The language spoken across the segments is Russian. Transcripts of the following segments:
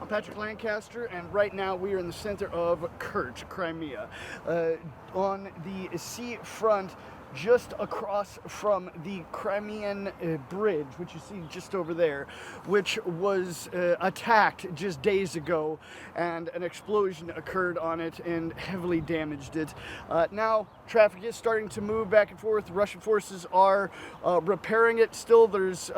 I'm Patrick Lancaster, and right now we are in the center of Kerch, Crimea, on the seafront just across from the Crimean bridge, which you see just over there, which was attacked just days ago, and an explosion occurred on it and heavily damaged it. Now traffic is starting to move back and forth. Russian forces are repairing it. Still there's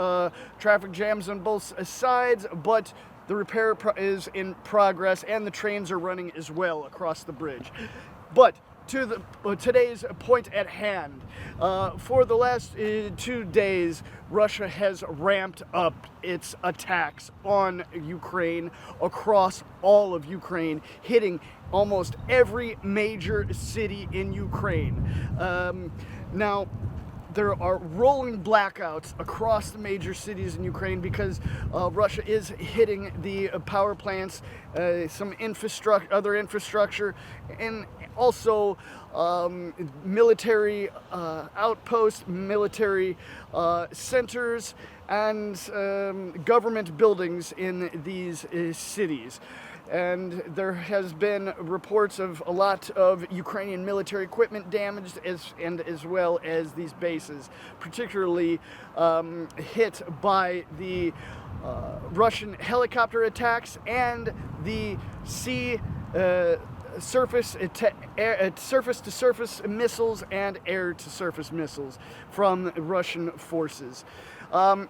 traffic jams on both sides, but the repair is in progress, and the trains are running as well across the bridge. But to today's point at hand, for the last 2 days, Russia has ramped up its attacks on Ukraine across all of Ukraine, hitting almost every major city in Ukraine. Now, there are rolling blackouts across the major cities in Ukraine because Russia is hitting the power plants, some other infrastructure, and also military outposts, military centers, and government buildings in these cities. And there has been reports of a lot of Ukrainian military equipment damaged, as well as these bases, particularly hit by the Russian helicopter attacks and the surface-to-surface missiles and air-to-surface missiles from Russian forces.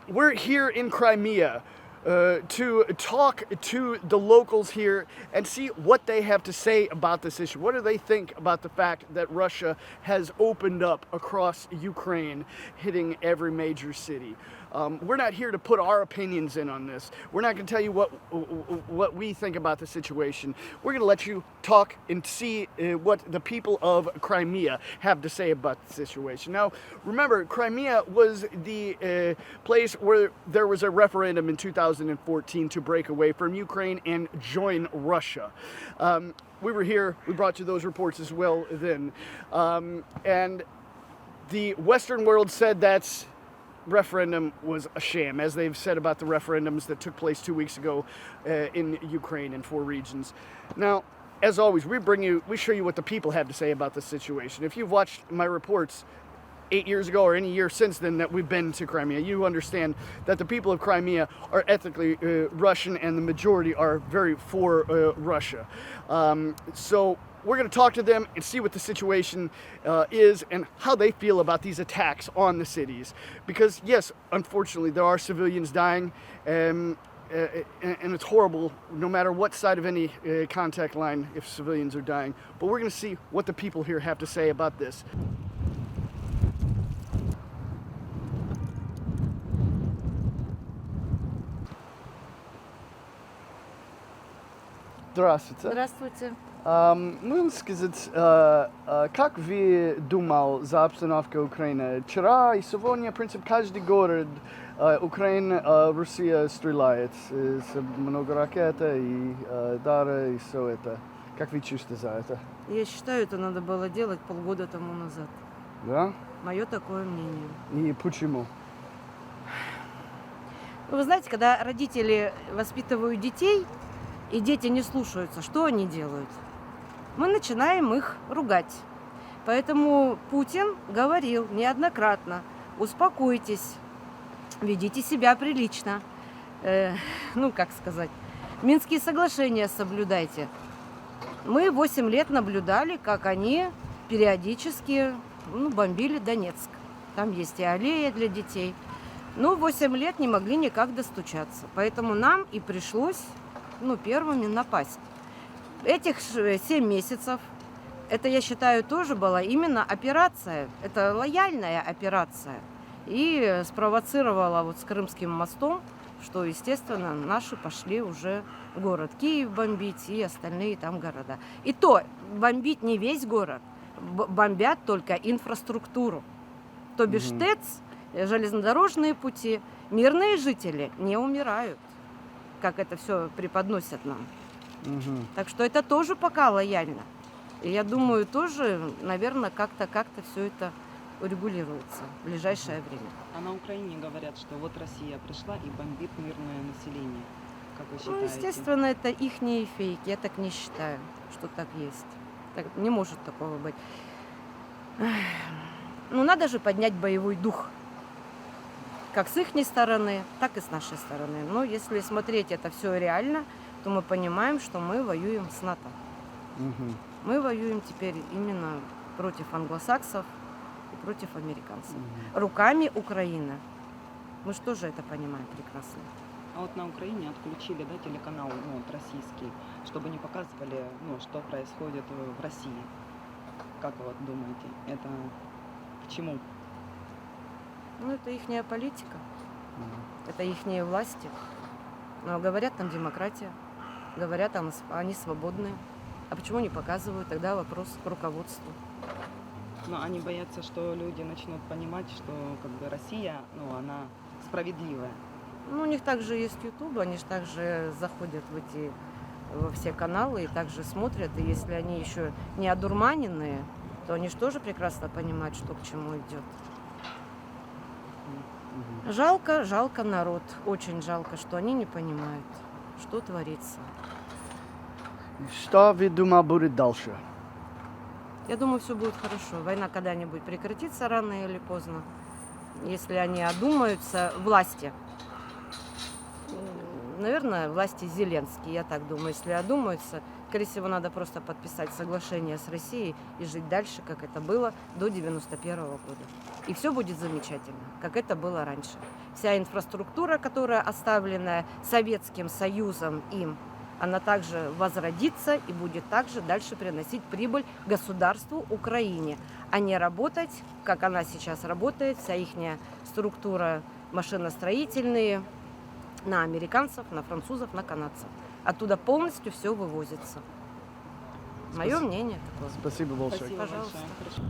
We're here in Crimea to talk to the locals here and see what they have to say about this issue. What do they think about the fact that Russia has opened up across Ukraine, hitting every major city? We're not here to put our opinions in on this. We're not going to tell you what we think about the situation. We're going to let you talk and see what the people of Crimea have to say about the situation. Now, remember, Crimea was the place where there was a referendum in 2014 to break away from Ukraine and join Russia. We were here, we brought you those reports as well then. And the Western world said that referendum was a sham, as they've said about the referendums that took place 2 weeks ago in Ukraine in 4 regions. Now, as always, we show you what the people have to say about the situation. If you've watched my reports 8 years ago or any year since then that we've been to Crimea, you understand that the people of Crimea are ethnically Russian, and the majority are very for Russia. So we're going to talk to them and see what the situation is and how they feel about these attacks on the cities. Because, yes, unfortunately, there are civilians dying, and it's horrible no matter what side of any contact line if civilians are dying. But we're going to see what the people here have to say about this. Здравствуйте. Здравствуйте. Ну, сказать, как вы думал за обстановку Украины? Вчера и сегодня, в принципе, каждый город Украины, Россия стреляет много ракет и дары и все это. Как вы чувствуете за это? Я считаю, это надо было делать полгода тому назад. Да? Мое такое мнение. И почему? Вы знаете, когда родители воспитывают детей, и дети не слушаются, что они делают? Мы начинаем их ругать. Поэтому Путин говорил неоднократно: успокойтесь, ведите себя прилично. Как сказать, Минские соглашения соблюдайте. Мы 8 лет наблюдали, как они периодически бомбили Донецк. Там есть и аллея для детей. 8 лет не могли никак достучаться. Поэтому нам и пришлось первыми напасть. Этих 7 месяцев, это, я считаю, тоже была именно операция. Это лояльная операция. И спровоцировала с Крымским мостом, что, естественно, наши пошли уже город Киев бомбить и остальные там города. И то бомбить не весь город, бомбят только инфраструктуру. То бишь ТЭЦ, железнодорожные пути, мирные жители не умирают, как это все преподносят нам. Так что это тоже пока лояльно. И я думаю, тоже, наверное, как-то все это урегулируется в ближайшее время. А на Украине говорят, что вот Россия пришла и бомбит мирное население. Как вы Ну, считаете? естественно, это ихние фейки. Я так не считаю, что так есть. Так, не может такого быть. Эх, ну, надо же поднять боевой дух. Как с их стороны, так и с нашей стороны. Но если смотреть это все реально, то мы понимаем, что мы воюем с НАТО. Мгм. Мы воюем теперь именно против англосаксов и против американцев. Руками Украины. Мы же тоже это понимаем прекрасно. А вот на Украине отключили, да, телеканал, ну, вот, российский, чтобы не показывали, ну, что происходит в России. Как вы вот думаете, это к чему? Ну, это ихняя политика, Мгм. это ихние власти. Но говорят, там демократия, говорят, они свободные. А почему не показывают? Тогда вопрос к руководству. Но они боятся, что люди начнут понимать, что как бы Россия, ну, она справедливая. Ну, у них также есть YouTube, они же также заходят во все каналы и также смотрят. И если они еще не одурманенные, то они же тоже прекрасно понимают, что к чему идет. Мгм. Жалко народ. Очень жалко, что они не понимают, что творится. Что вы думаете будет дальше? Я думаю, все будет хорошо. Война когда-нибудь прекратится рано или поздно. Если они одумаются, власти. Наверное, власти Зеленский, я так думаю. Если одумаются, скорее всего, надо просто подписать соглашение с Россией и жить дальше, как это было до 91 года. И все будет замечательно, как это было раньше. Вся инфраструктура, которая оставлена Советским Союзом им, она также возродится и будет также дальше приносить прибыль государству Украине, а не работать, как она сейчас работает, вся их структура машиностроительные, на американцев, на французов, на канадцев. Оттуда полностью все вывозится. Мое Спасибо. мнение такое. Спасибо большое. Спасибо Пожалуйста. большое. Хорошо.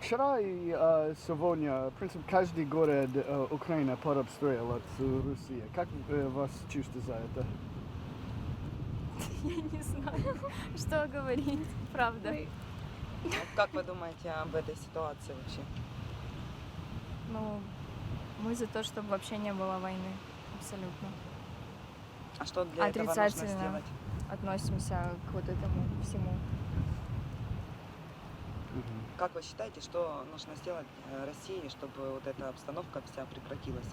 Вчера и сегодня, в принципе, каждый город Украины под обстрел от России. Как вас чувствуете за это? Я не знаю, что говорить, правда. Вот как вы думаете об этой ситуации вообще? Ну, мы за то, чтобы вообще не было войны. Абсолютно. А что для этого нужно Отрицательно. сделать? Относимся к вот этому всему. Как вы считаете, что нужно сделать России, чтобы вот эта обстановка вся прекратилась?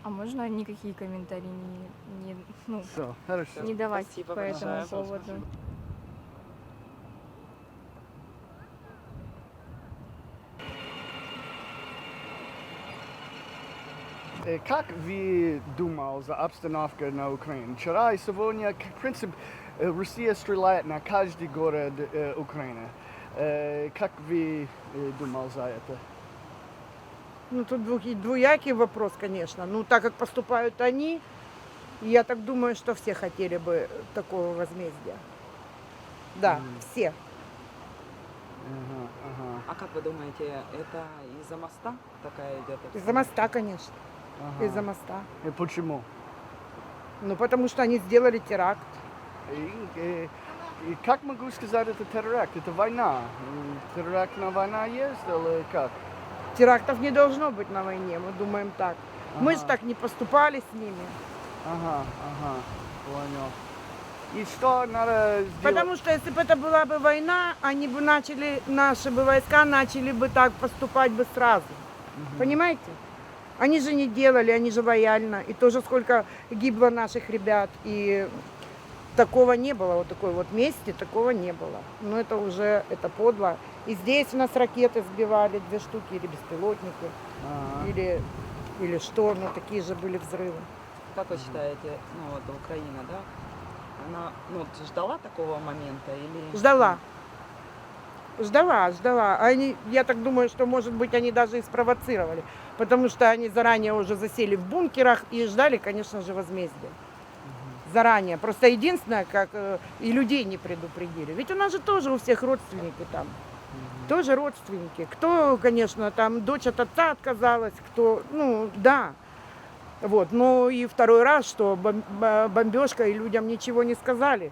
А можно никакие комментарии ну, Все, хорошо. не давать Спасибо по этому большое. поводу? Как вы думали за обстановку на Украине? Вчера и сегодня, в принципе, Россия стреляет на каждый город Украины. Как вы думали за это? Ну, тут двуякий вопрос, конечно. Ну, так как поступают они, я так думаю, что все хотели бы такого возмездия. Да, все. Ага, ага, А как вы думаете, это из-за моста такая идет? Из-за моста, конечно. ага. Из-за моста. И почему? Ну, потому что они сделали теракт. И как могу сказать, это теракт? Это война. Терактная война есть или как? Терактов не должно быть на войне, мы думаем так. Мы же Ага. так не поступали с ними. Ага, ага, понял. И что надо сделать? Потому что если бы это была бы война, они бы начали, наши бы войска начали бы так поступать бы сразу. Понимаете? Они же не делали, они же лояльно. И тоже сколько гибло наших ребят. И такого не было, вот такой вот мести, такого не было. Но это уже, это подло. И здесь у нас ракеты сбивали, 2 штуки, или беспилотники, Ага. или что, ну такие же были взрывы. Как вы считаете, ну вот Украина, да? Она ну, ждала такого момента или... Ждала. Ждала. Они, я так думаю, что, может быть, они даже и спровоцировали. Потому что они заранее уже засели в бункерах и ждали, конечно же, возмездия. Заранее. Просто единственное, как и людей не предупредили. Ведь у нас же тоже у всех родственники там. Тоже родственники. Кто, конечно, там дочь от отца отказалась, кто, ну, да. Вот. Но и второй раз, что бомбежка, и людям ничего не сказали.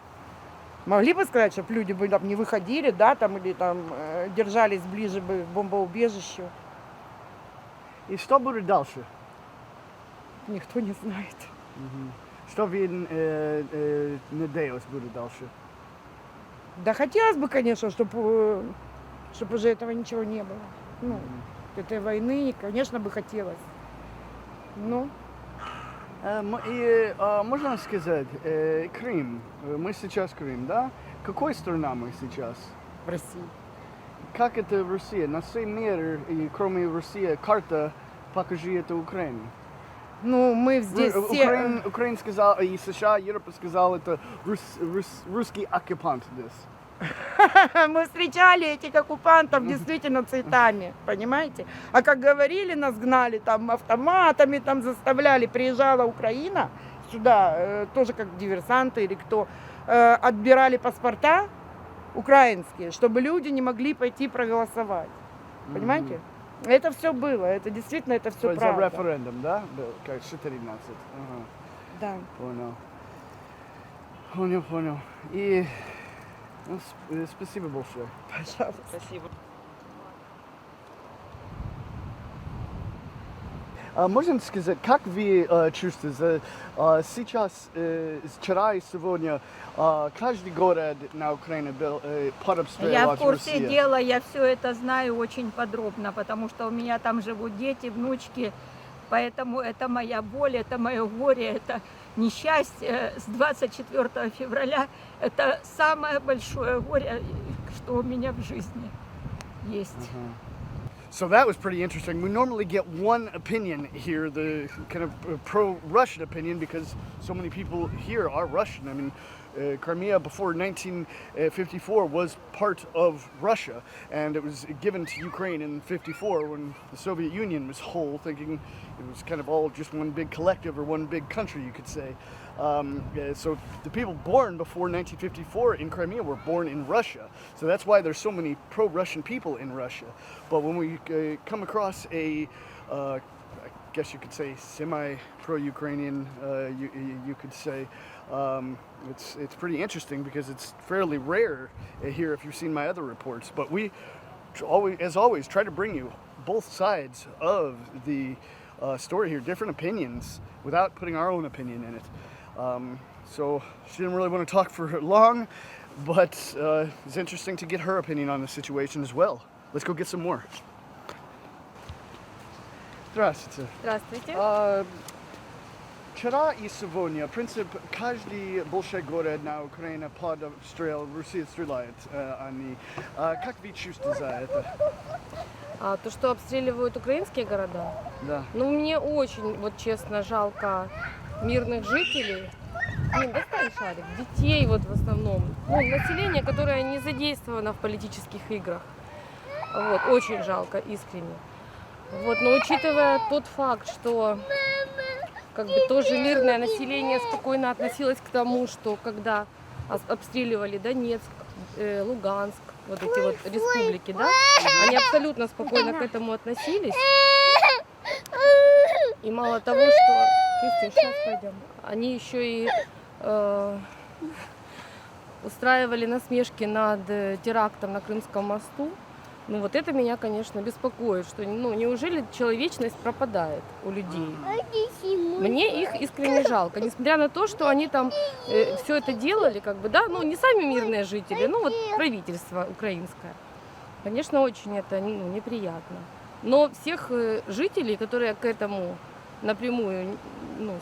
Могли бы сказать, чтобы люди бы там не выходили, да, там, или там держались ближе бы к бомбоубежищу. И что будет дальше? Никто не знает. Что вы надеялись будет дальше? Да хотелось бы, конечно, чтобы уже этого ничего не было. Ну, этой войны, конечно, бы хотелось. Ну, И можно сказать, Крым, мы сейчас Крым, да? Какой страна мы сейчас? в России. Как это Россия? На всей мире, и кроме России, карта покажи это Украину. Ну, мы здесь все... Украина сказал, и США, Европа сказал, это русский оккупант здесь. Мы встречали этих оккупантов действительно цветами, понимаете? А как говорили, нас гнали там автоматами, там заставляли. Приезжала Украина сюда, тоже как диверсанты или кто, отбирали паспорта украинские, чтобы люди не могли пойти проголосовать. Понимаете? Это все было, это действительно, это все За правда. референдум, да? Был, как 14. Ага. Да. Понял. И спасибо большое. Пожалуйста. Спасибо. Можно сказать, как вы чувствуете? Сейчас, вчера и сегодня, каждый город на Украине был под обстрелом Я в от курсе России. дела, я все это знаю очень подробно, потому что у меня там живут дети, внучки, поэтому это моя боль, это мое горе, это несчастье с 24 февраля. Это самое большое горе, что у меня в жизни есть. So that was pretty interesting. We normally get one opinion here, the kind of pro-Russian opinion, because so many people here are Russian. I mean, Crimea before 1954 was part of Russia, and it was given to Ukraine in 1954 when the Soviet Union was whole, thinking it was kind of all just one big collective or one big country, you could say. So the people born before 1954 in Crimea were born in Russia. So that's why there's so many pro-Russian people in Russia. But when we come across a, I guess you could say semi-pro-Ukrainian, you could say, it's pretty interesting because it's fairly rare here if you've seen my other reports. But we always, as always, try to bring you both sides of the story here, different opinions, without putting our own opinion in it. So she didn't really want to talk for long, but it's interesting to get her opinion on the situation as well. Let's go get some more. Здравствуйте. Здравствуйте. Вчера и сегодня, в принципе, каждый большой город на Украине под обстрел, Россия стреляет они. Как вы чувствуете за это? То, что обстреливают украинские города, Да. ну, мне очень, вот честно, жалко мирных жителей. Блин, достань шарик. Детей вот в основном. Ну, население, которое не задействовано в политических играх. Вот, очень жалко, искренне. Вот, но учитывая тот факт, что как бы тоже мирное население спокойно относилось к тому, что когда обстреливали Донецк, Луганск, вот эти вот республики, да, они абсолютно спокойно к этому относились. И мало того, что... Кристин, сейчас пойдем. Они еще и устраивали насмешки над терактом на Крымском мосту. Ну вот это меня, конечно, беспокоит, что ну, неужели человечность пропадает у людей? Мне их искренне жалко, несмотря на то, что они там все это делали, как бы, да, ну не сами мирные жители, ну вот правительство украинское. Конечно, очень это неприятно. Но всех жителей, которые к этому напрямую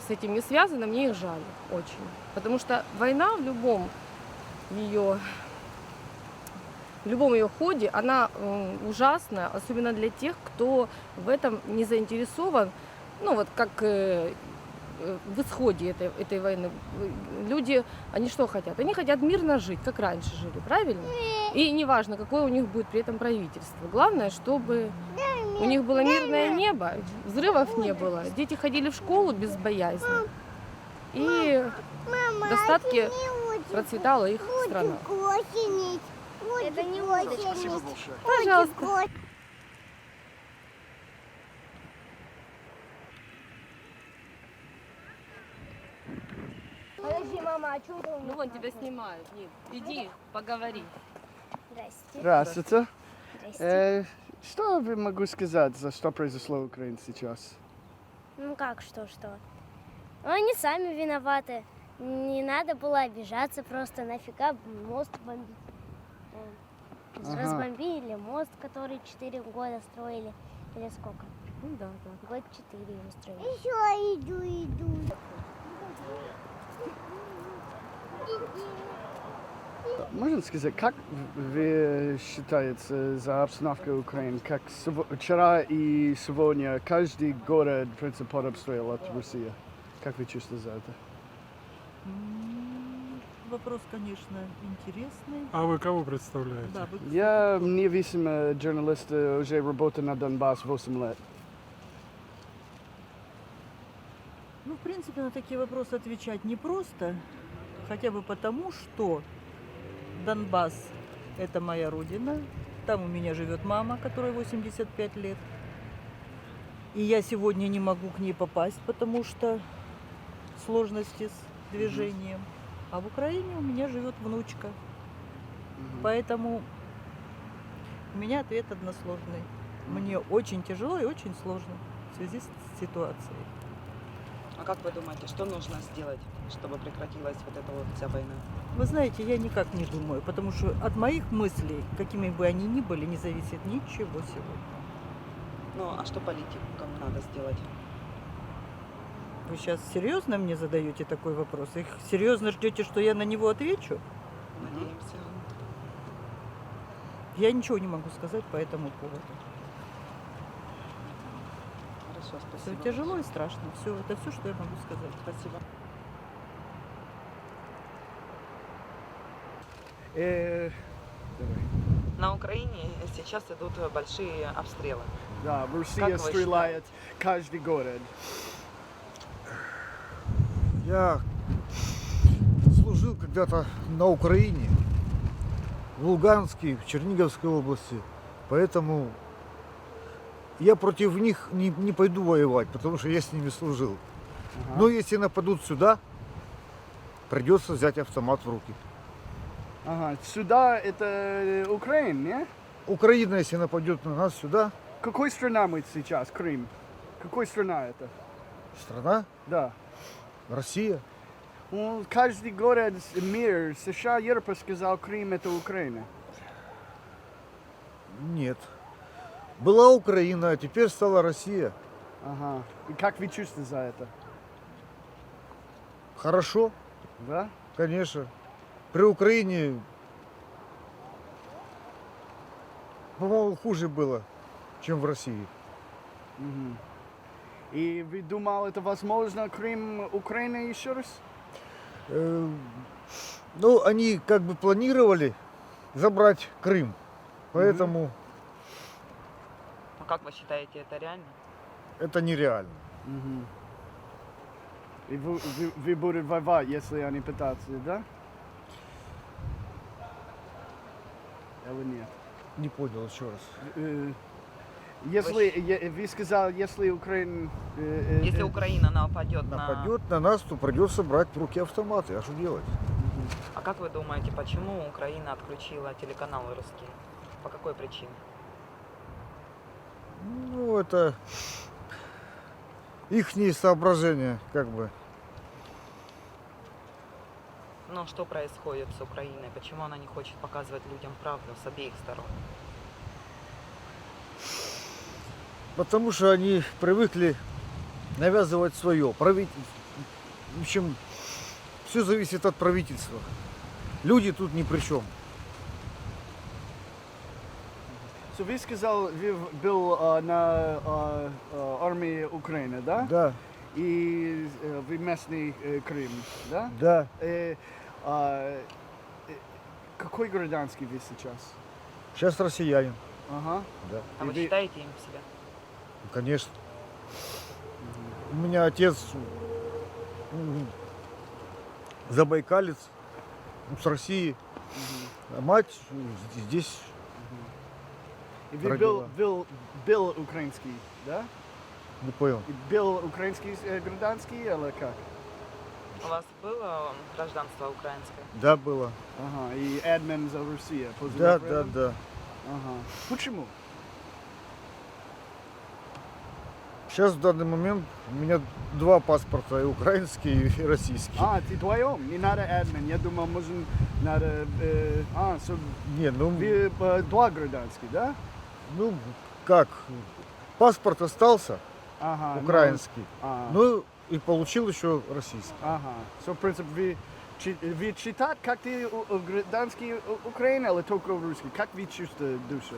с этим не связаны, мне их жаль очень. Потому что война в любом ее ходе, она ужасна, особенно для тех, кто в этом не заинтересован, ну вот как в исходе этой войны. Люди, они что хотят? Они хотят мирно жить, как раньше жили, правильно? И неважно, какое у них будет при этом правительство. Главное, чтобы у них было мирное небо, взрывов не было, дети ходили в школу без боязни. И в достатке процветала их страна. Это не удочка. Спасибо большое. Пожалуйста. Подожди, мама. Мама, а что это у Ну меня? вон тебя снимают. Нет, иди, поговори. Здрасте. Здравствуйте. Здрасте. Что вы могу сказать, за что произошло в Украине сейчас? Ну как, что? Ну, они сами виноваты. Не надо было обижаться просто. Нафига мост бомбить? Ага. Разбомбили мост, который 4 года строили. Или сколько? Ну да, да. Год 4 его строили. Еще иду. Можно сказать, как вы считаете за обстановку Украины? Как вчера и сегодня каждый город, в принципе, подобстроил от России? Как вы чувствуете за это? Вопрос, конечно, интересный. А вы кого представляете? Да, вы, Я независимый журналист, уже работаю на Донбасс 8 лет. ну, в принципе, на такие вопросы отвечать непросто, хотя бы потому, что Донбасс – это моя родина, там у меня живет мама, которой 85 лет, и я сегодня не могу к ней попасть, потому что сложности с движением, а в Украине у меня живет внучка, поэтому у меня ответ односложный. Мне очень тяжело и очень сложно в связи с ситуацией. А как вы думаете, что нужно сделать, чтобы прекратилась вот эта вот вся война? Вы знаете, я никак не думаю, потому что от моих мыслей, какими бы они ни были, не зависит ничего сегодня. Ну, а что политикам надо сделать? Вы сейчас серьезно мне задаете такой вопрос? И серьезно ждете, что я на него отвечу? Надеемся. Я ничего не могу сказать по этому поводу. Хорошо, Все спасибо. тяжело и страшно. Все, это все, что я могу сказать. Спасибо. На Украине сейчас идут большие обстрелы. Да, Россия Как вы стреляет каждый город. Я служил когда-то на Украине, в Луганске, в Черниговской области, поэтому я против них не пойду воевать, потому что я с ними служил. Но если нападут сюда, придется взять автомат в руки. Ага, сюда это Украина, не? Украина, если нападет на нас сюда, Какой страна мы сейчас? Крым. Какой страна это? страна, Да. Россия. Ну, каждый город, мир, США, Европа сказал, Крым это Украина. Нет. Была Украина, а теперь стала Россия. Ага. И как вы чувствуете за это? Хорошо, Да? конечно. При Украине, по-моему, хуже было, чем в России. Мгм. И вы думали, это возможно, Крым, Украина еще раз? Ну, они как бы планировали забрать Крым. Поэтому А как вы считаете, это реально? это нереально. Мгм. И вы будете воевать, если они пытаются, да? Или нет? Не понял еще раз. Если, вы сказали, если Украина... Если Украина нападет Нападет на нас, то придется брать в руки автоматы. А что делать? А как вы думаете, почему Украина отключила телеканалы русские? По какой причине? Ну, это ихние соображения, как бы. Ну, что происходит с Украиной? Почему она не хочет показывать людям правду с обеих сторон? Потому что они привыкли навязывать свое. В общем, все зависит от правительства. Люди тут ни при чем. So, вы сказал, вы был на армии Украины, да? Да, И вы местный Крым, да? да. Какой гражданский вы сейчас? Сейчас россиянин. Ага. Да. А И вы вы- считаете им себя? Ну, конечно. У меня отец забайкалец, с России, а мать здесь. И вы родила. был украинский, да? Не понял. И был украинский гражданский или как? У вас было гражданство украинское? Да, было. Ага, и админ за Россия. после Да, референдума? да. Ага. Почему? Сейчас в данный момент у меня два паспорта, и украинский, и российский. А, ты вдвоем? Не надо админ. Я думал, может, надо... Не, ну, вы два гражданских, да? ну как, паспорт остался Ага. украинский, Ага. ну и получил еще российский. Ага. So, в принципе, вы читать, как ты гражданский Украины или только русский? Как вы чувствуете душу?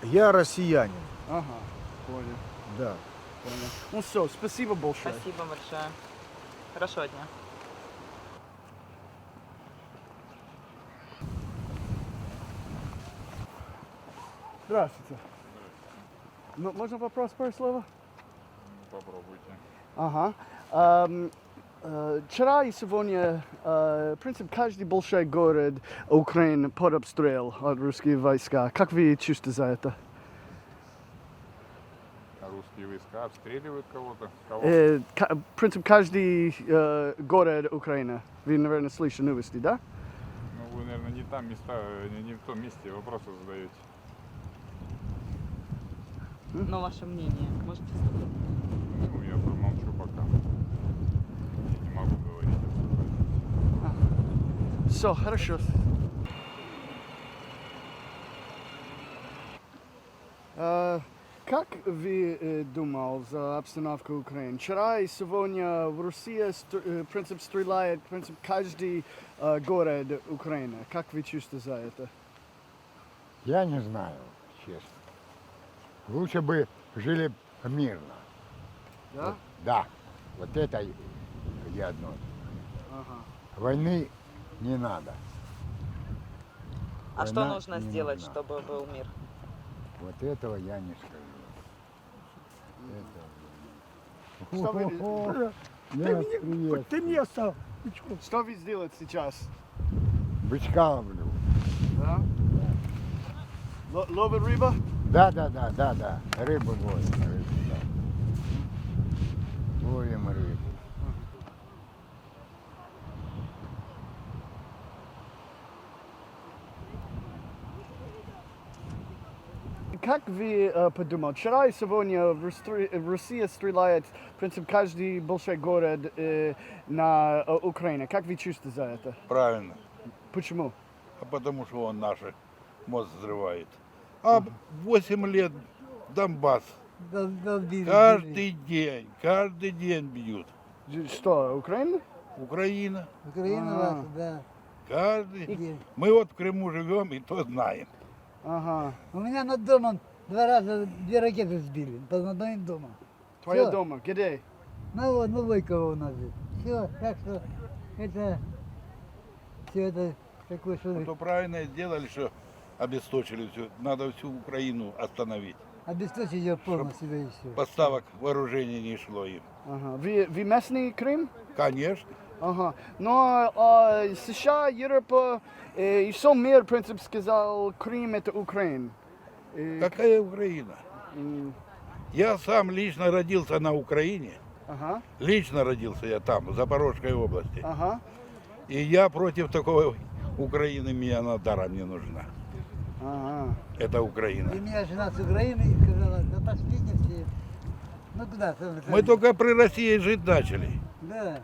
Я россиянин, Ага. Понял. да. Понял. Ну все, спасибо большое. Спасибо большое. Хорошего дня. Здравствуйте. Ну, можно вопрос, пару слова? Попробуйте. Ага. Вчера и сегодня, в принципе, каждый большой город Украины под обстрел от русских войска. Как вы чувствуете за это? А русские войска обстреливают кого-то? Кого? В принципе, каждый город Украины. Вы, наверное, слышали новости, да? Ну, вы, наверное, не там места, не в том месте вопросы задаете. Но ваше мнение можете сказать? Ну, я промолчу пока. Я не могу говорить. Все, хорошо. Как вы думали за обстановку Украины? Вчера и сегодня в России, в принципе, стреляет, в принципе, каждый город Украины. Как вы чувствуете за это? Я не знаю, честно. Лучше бы жили мирно. Да? Вот, да. Вот это я одно. Ага. Войны не надо. А что Война нужно не сделать, нужна. чтобы был мир? Вот этого я не скажу. Что вы- Ты мне Что вы сделаете сейчас? бычка ловлю. Да? Ловит рыба? Да. Рыбу ловим. Да. Ловим рыбу. Как вы подумали, вчера и сегодня в Россия стреляет, в принципе, каждый большой город на Украине. Как вы чувствуете за это? Правильно. Почему? А потому что он наши мост взрывает. А 8 лет Донбасс. Каждый день бьют. Что, Украина? Украина. Украина ваша, да. Каждый день. Мы вот в Крыму живем и то знаем. Ага. У меня над домом 2 раза 2 ракеты сбили, над моим домом. Твое Всё. дома, где? Ну вот, ну Войково у нас здесь. Все, так что это, все это такое, что То правильно сделали, что обесточили все. Надо всю Украину остановить. обесточить ее полностью и все. Поставок вооружений не шло им. Ага. Вы местный Крым? Конечно. Ага. Но США, Европа и все мир, в принципе, сказал, Крым это Украина. Какая Украина? Я сам лично родился на Украине. Ага. Лично родился я там, в Запорожской области. Ага. И я против такой Украины, мне она даром не нужна. Ага. Это Украина. И меня жена с Украины и сказала, да пошли все. Ну куда? Мы только при России жить начали. Да.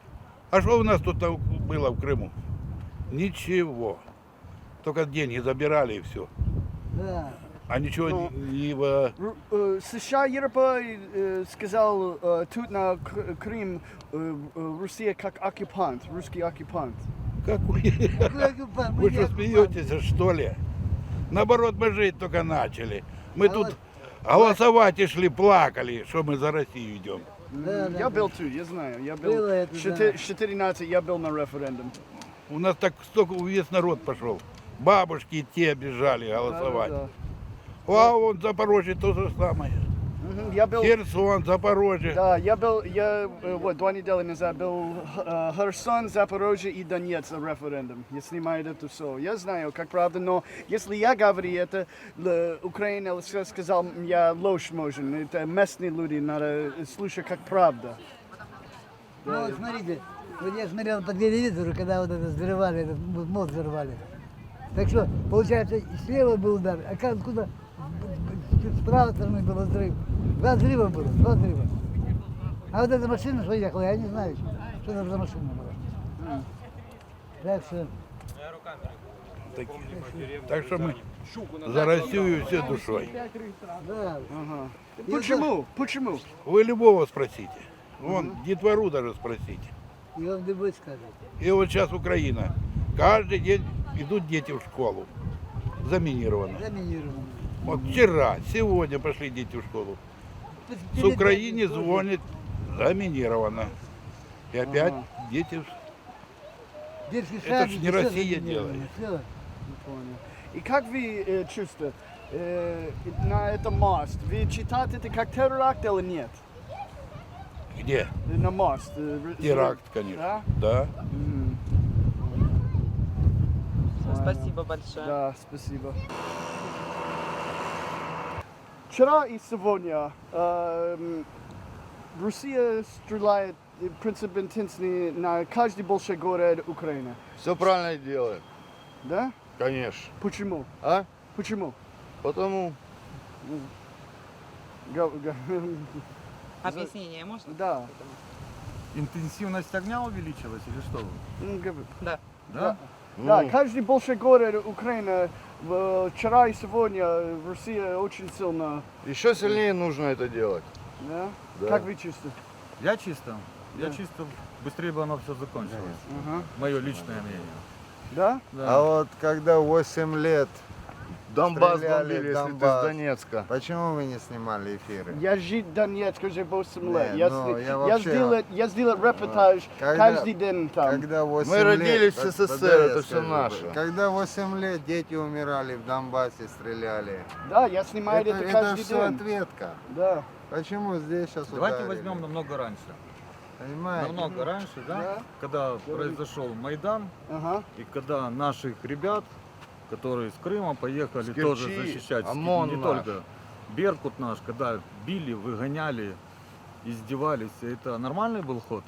А что у нас тут было в Крыму? Ничего. Только деньги забирали и все. Да. А ничего Но- не США, Европа сказал, тут на Крым Россия как оккупант, русский оккупант. Какой? Вы что, смеетесь, что ли? Наоборот, мы жить только начали. Мы тут голосовать и шли, плакали, что мы за Россию идем. Я был тут, я знаю. Я был Было это, да. 14, я был на референдум. У нас так столько весь народ пошел. Бабушки и те бежали голосовать. Да. А вон Запорожье то же самое. Мгм, Я был... Херсон, Запорожье. Да, я вот 2 недели назад был Херсон, Запорожье и Донецк на референдум. Я снимаю это все. Я знаю, как правда, но если я говорю это, Украина сказал, я ложь можно. Это местные люди, надо слушать как правда. Ну вот смотрите, Вот я смотрел по телевизору, когда вот это взрывали, этот мост взорвали. Так что, получается, слева был удар, а как, откуда с правой стороны был взрыв. Два взрыва было, два взрыва. А вот эта машина, что ехала, я не знаю, что это за машина была. Так что... Так что мы за Россию все душой. Да. Ага. Почему? Почему? Вы любого спросите. Вон, детвору даже спросите. И он любой скажет. И вот сейчас Украина. Каждый день идут дети в школу. Заминировано. Заминировано. Вот вчера, сегодня пошли дети в школу. С Украины звонит, заминировано. И опять дети... Детский Это сад, ж не всё Россия заминировано, делает. всё. Понял. И как вы чувствуете на этом мост? Вы считаете это как теракт или нет? Где? На мост. Теракт, конечно. Да? Да. Спасибо большое. Да, спасибо. Вчера и сегодня Россия стреляет принцип интенсивный на каждый большой город Украины. Все правильно делает. Да? Конечно. Почему? А? Почему? Потому. Объяснение можно? Да. Интенсивность огня увеличилась или что? Да. Да? Да, каждый большой город Украины вчера и сегодня Россия очень сильно. Еще сильнее нужно это делать. Да? Да. Как вы чувствуете? Я чисто. Да. Я чисто быстрее бы оно все закончилось. Ага. Мое личное мнение. Да? А вот когда 8 лет Донбасс стреляли, бомбили, если ты Донбасс, с Донецка. Почему вы не снимали эфиры? Я жил в Донецке уже 8 лет. Не, Я, ну, я я, вообще- сделал репортаж каждый день там. Когда 8 Мы лет, родились в под- СССР, подожди, это я всё скажу. наше. Когда 8 лет дети умирали в Донбассе, стреляли. Да, я снимаю это каждый все день. ответка. Да. Почему здесь сейчас Давайте ударили? возьмем намного раньше. Понимаете? Намного раньше, да? Когда произошел Майдан, и когда наших ребят, которые с Крыма поехали С тоже Керчи, защищать, ОМОН не наш. только Беркут наш, когда били, выгоняли, издевались, это нормальный был ход?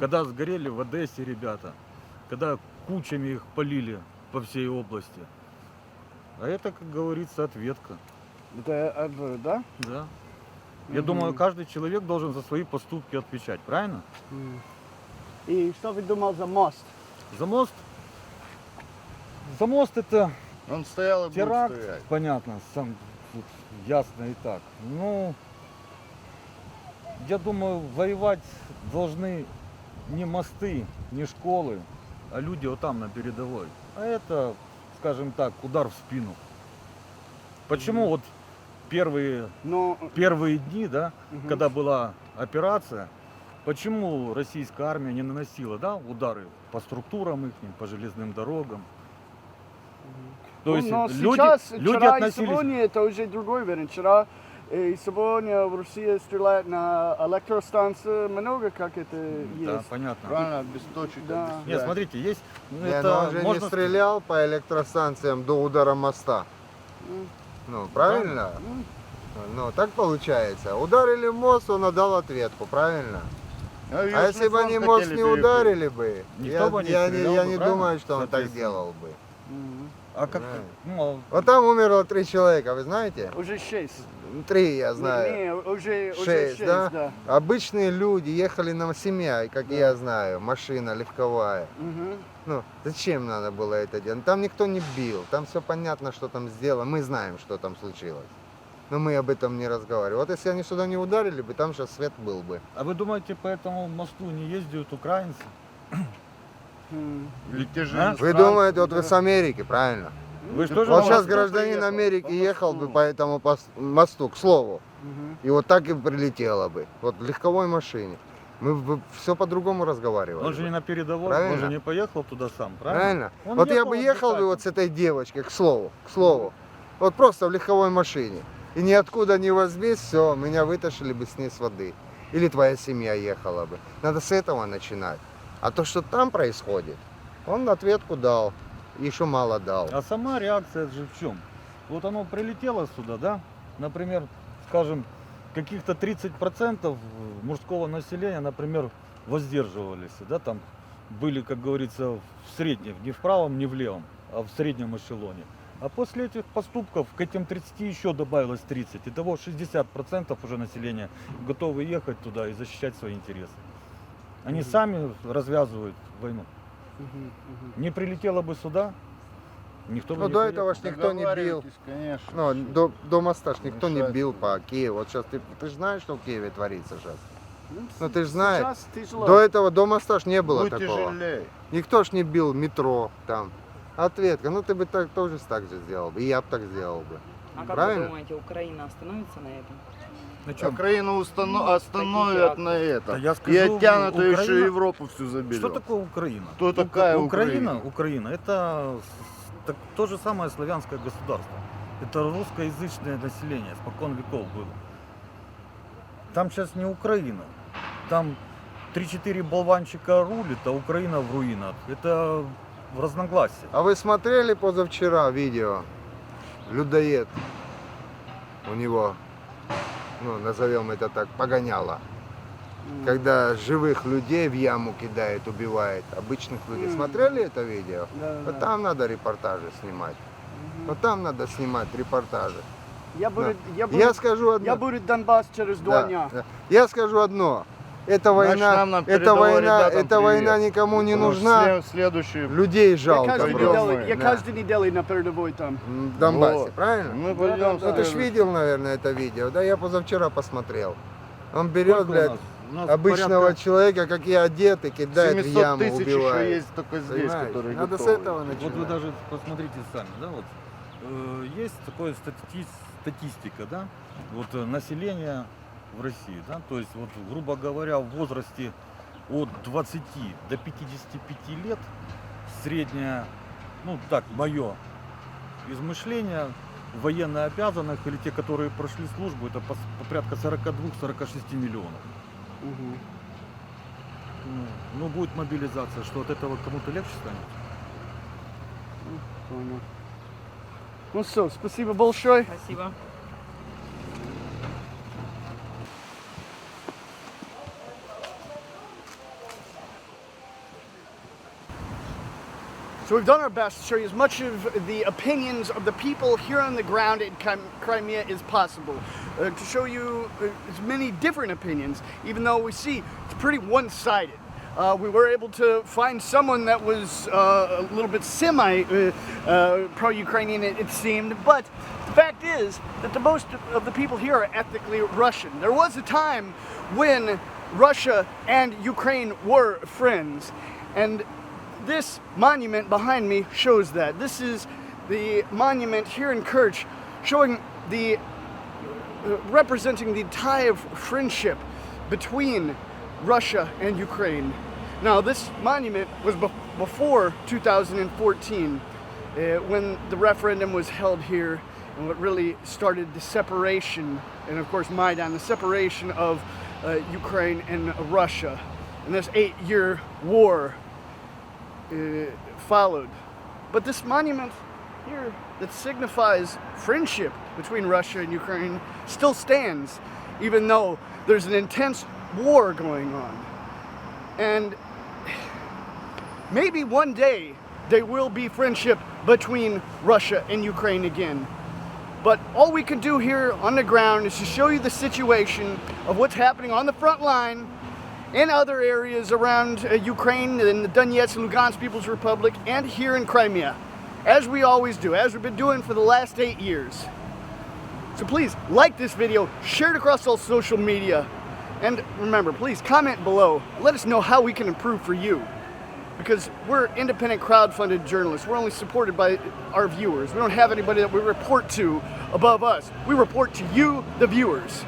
Когда сгорели в Одессе ребята, когда кучами их полили по всей области. А это, как говорится, ответка. Это, да? Да. Я думаю, каждый человек должен за свои поступки отвечать, правильно? И что вы думал за мост? За мост? За мост это Он стоял и будет теракт, стоять. понятно, сам тут ясно и так. Ну, я думаю, воевать должны не мосты, не школы, а люди вот там на передовой. А это, скажем так, удар в спину. Почему вот первые дни, да, когда была операция, почему российская армия не наносила, да, удары по структурам их, по железным дорогам? То есть но люди, сейчас, люди вчера и относились... сегодня это уже другой вариант. Вчера и сегодня в России стреляет на электростанции много, как это Да, есть. понятно. Правильно, без точек. Да. Нет, смотрите, есть... Не, это но он же можно... не стрелял по электростанциям до удара моста. Ну, правильно? Ну, так получается. Ударили в мост, он отдал ответку, правильно? А если бы они мост не ударили бы, Никто бы не я стрелял бы, не правильно? думаю, что он так Соответственно. делал бы. А как... Ну, Вот там умерло 3 человека, вы знаете? Уже 6. 3, я знаю. Не, уже 6, 6, да? да. Обычные люди ехали на семья, как я знаю, машина легковая. Ну, зачем надо было это делать? Там никто не бил, там все понятно, что там сделано. Мы знаем, что там случилось. Но мы об этом не разговариваем. Вот если они сюда не ударили бы, там сейчас свет был бы. А вы думаете, по этому мосту не ездят украинцы? Вы думаете, вот вы с Америки, правильно? Вы же тоже Вот на сейчас мосту гражданин приехал? Америки ехал бы по этому мосту, к слову. И вот так и прилетело бы. Вот в легковой машине. Мы бы все по-другому разговаривали. Он же не на передовой, Правильно? он же не поехал туда сам, правильно? Правильно? Он Вот я бы ехал отдыхать. бы вот с этой девочкой, к слову. Вот просто в легковой машине. И ниоткуда не возьмись, все, меня вытащили бы с ней с воды. Или твоя семья ехала бы. Надо с этого начинать. А то, что там происходит, он ответку дал. Еще мало дал. А сама реакция же в чем? Вот оно прилетело сюда, да? Например, скажем, каких-то 30% мужского населения, например, воздерживались, да, там были, как говорится, в среднем, не в правом, не в левом, а в среднем эшелоне. А после этих поступков к этим 30 еще добавилось 30. Итого 60% уже населения готовы ехать туда и защищать свои интересы. Они сами развязывают войну. Не прилетело бы сюда, никто бы Ну не до приехал. этого ж никто не бил. Ну, до моста ж никто не бил по Киеву. Вот сейчас ты же знаешь, что в Киеве творится сейчас? Ну ты же знаешь. Сейчас тяжело. До этого, до моста ж не было Будет такого. тяжелее. Никто ж не бил метро там. Ответка, ну ты бы тоже так же сделал бы, и я бы так сделал бы. А как Правильно? вы думаете, Украина остановится на этом? На чем? Украину остановят на Да это. я И скажу, оттянут ее еще Украина- Европу всю заберет. Что такое Украина? Кто такая Украина? Украина? Украина это то же самое славянское государство. Это русскоязычное население, спокон веков было. Там сейчас не Украина. Там 3-4 болванчика рулит, а Украина в руинах. Это в разногласии. А вы смотрели позавчера видео? Людоед. У него, ну, назовем это так, погоняло. Когда живых людей в яму кидает, убивает обычных людей. Смотрели это видео? Вот там надо репортажи снимать. Вот там надо снимать репортажи. Я скажу одно. Я буду Донбасс через 2 дня. Да. Я скажу одно. Эта Значит, война, нам на эта передовой война, ребятам эта война привет. никому не Ну, нужна. Следующий. Людей Я жалко. каждую просто. неделю, я Да. каждую неделю на передовой там. В Донбассе, Вот. правильно? Мы пойдем Ну ты ж видел, наверное, это видео. Да, я позавчера посмотрел. Он берет, Сколько у блядь, нас? У нас обычного порядка- человека, как я одет, и кидает в 700 яму, тысяч еще убивает. есть только здесь, Понимаешь? которые Надо готовы. с этого Вот вы начинать. даже посмотрите сами, да, вот есть такое статистика, да, вот население в России, да, то есть вот, грубо говоря, в возрасте от 20 до 55 лет средняя, ну так, мое измышление, военно обязанных или те, которые прошли службу, это порядка 42-46 миллионов. Ну, будет мобилизация, что от этого кому-то легче станет? Понял. Ну все, спасибо большое. Спасибо. So we've done our best to show you as much of the opinions of the people here on the ground in Crimea as possible. To show you as many different opinions, even though we see it's pretty one-sided. We were able to find someone that was a little bit pro-Ukrainian, it seemed, but the fact is that the most of the people here are ethnically Russian. There was a time when Russia and Ukraine were friends, and this monument behind me shows that. This is the monument here in Kerch showing the representing the tie of friendship between Russia and Ukraine. Now this monument was before 2014 when the referendum was held here, and what really started the separation, and of course Maidan, the separation of Ukraine and Russia. And this 8-year war followed. But this monument here that signifies friendship between Russia and Ukraine still stands, even though there's an intense war going on. And maybe one day there will be friendship between Russia and Ukraine again. But all we can do here on the ground is to show you the situation of what's happening on the front line in other areas around Ukraine and the Donetsk and Lugansk People's Republic and here in Crimea, as we always do, as we've been doing for the last 8 years. So please like this video, share it across all social media, and remember, please comment below. Let us know how we can improve for you, because we're independent crowd-funded journalists. We're only supported by our viewers. We don't have anybody that we report to above us. We report to you, the viewers.